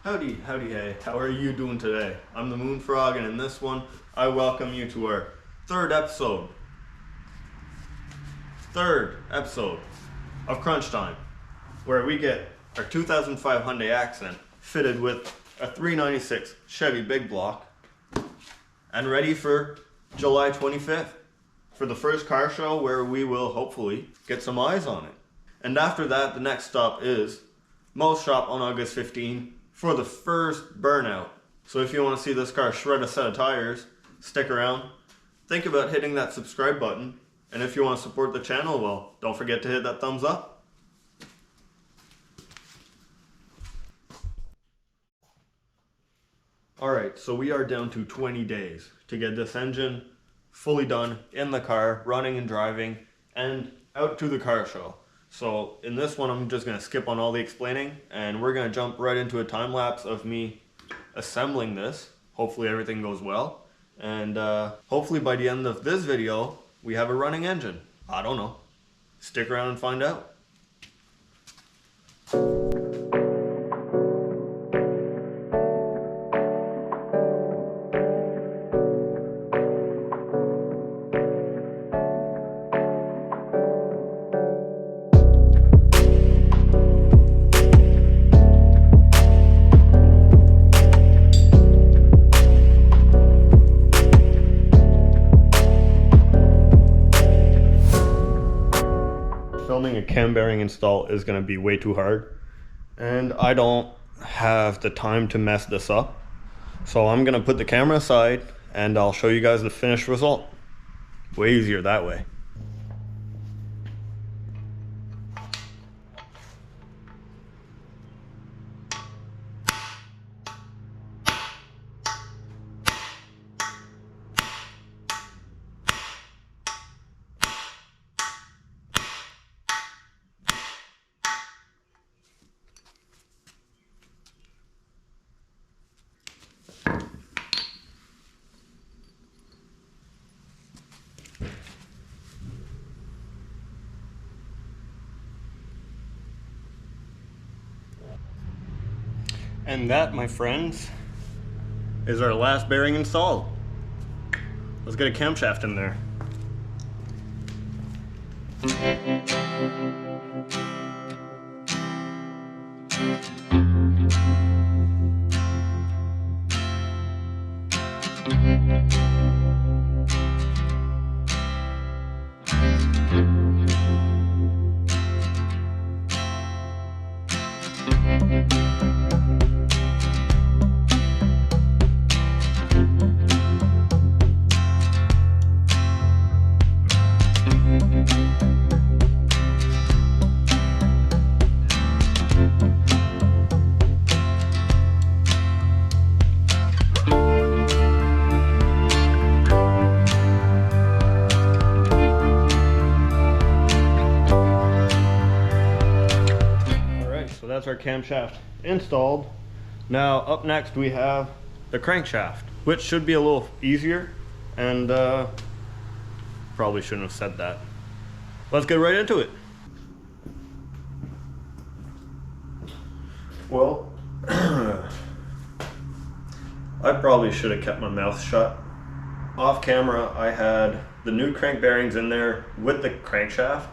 Howdy, hey, how are you doing today? I'm the Moon Frog, and in this one, I welcome you to our third episode of Crunch Time, where we get our 2005 Hyundai Accent fitted with a 396 Chevy Big Block and ready for July 25th for the first car show where we will hopefully get some eyes on it. And after that, the next stop is Mo's Shop on August 15 for the first Burnout. So if you want to see this car shred a set of tires, stick around. Think about hitting that subscribe button. And if you want to support the channel, well, don't forget to hit that thumbs up. Alright, so we are down to 20 days to get this engine fully done in the car, running and driving, and out to the car show. So in this one, I'm just going to skip on all the explaining, and we're going to jump right into a time lapse of me assembling this. Hopefully everything goes well, and hopefully by the end of this video, we have a running engine. I don't know. Stick around and find out. Filming a cam bearing install is going to be way too hard, and I don't have the time to mess this up, so I'm going to put the camera aside and I'll show you guys the finished result. Way easier that way. And that, my friends, is our last bearing installed. Let's get a camshaft in there. That's our camshaft installed. Now up next we have the crankshaft, which should be a little easier, and probably shouldn't have said that. Let's get right into it. Well, I probably should have kept my mouth shut. Off camera I had the new crank bearings in there with the crankshaft,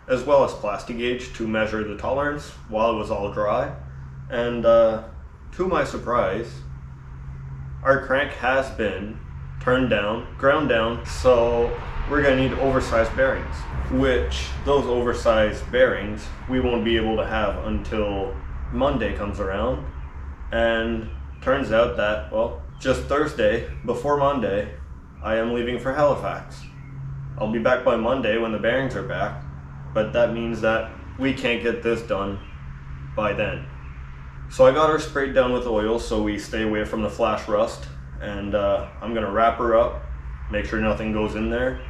as well as plastic gauge to measure the tolerance while it was all dry. And to my surprise, our crank has been turned down, ground down, so we're gonna need oversized bearings, which those oversized bearings we won't be able to have until Monday comes around. And turns out that, well, just Thursday before Monday, I am leaving for Halifax. I'll be back by Monday when the bearings are back, but that means that we can't get this done by then. So I got her sprayed down with oil so we stay away from the flash rust, and I'm gonna wrap her up, make sure nothing goes in there,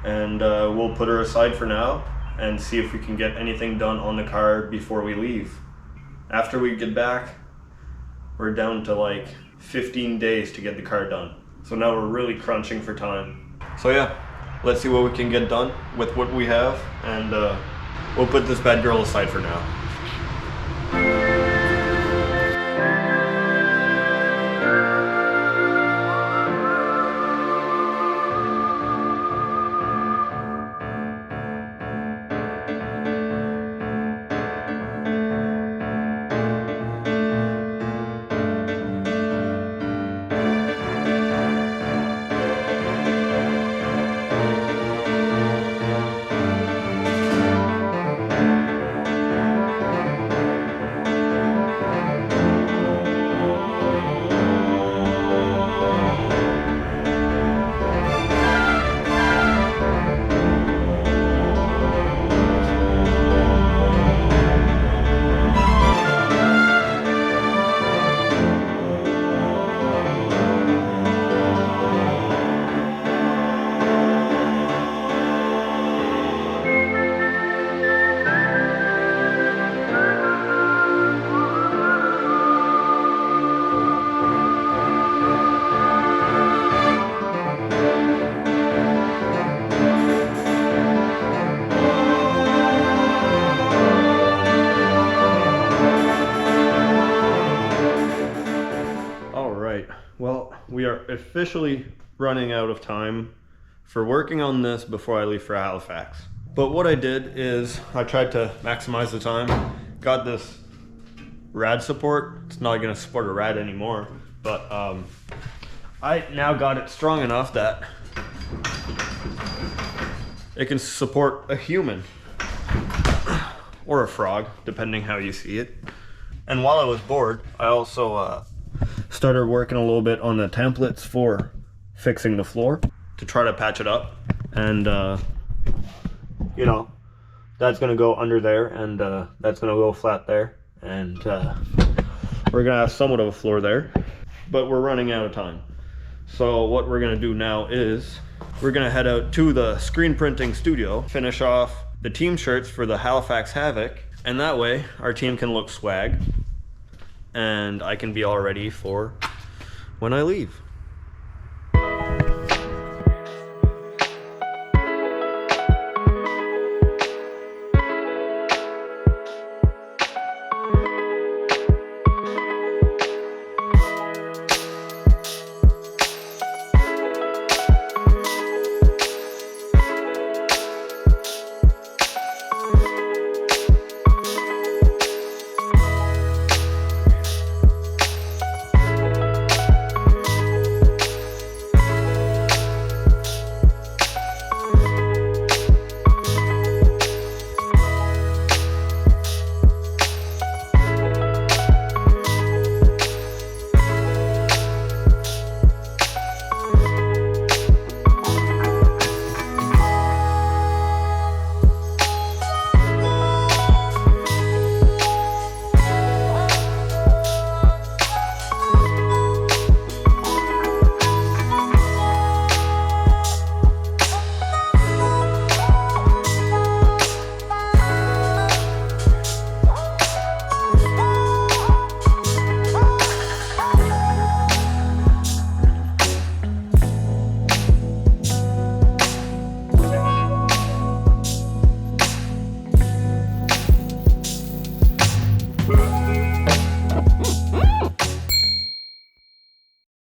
and we'll put her aside for now and see if we can get anything done on the car before we leave. After we get back, we're down to like 15 days to get the car done. So now we're really crunching for time. So yeah, let's see what we can get done with what we have, and we'll put this bad girl aside for now. we are officially running out of time for working on this before I leave for Halifax. But what I did is I tried to maximize the time. Got this rad support. It's not going to support a rad anymore, but I now got it strong enough that it can support a human or a frog, depending how you see it. And while I was bored, I also started working a little bit on the templates for fixing the floor to try to patch it up. And you know, that's gonna go under there, and that's gonna go flat there, and we're gonna have somewhat of a floor there, but we're running out of time. So what we're gonna do now is we're gonna head out to the screen printing studio, finish off the team shirts for the Halifax Havoc, and that way our team can look swag and I can be all ready for when I leave.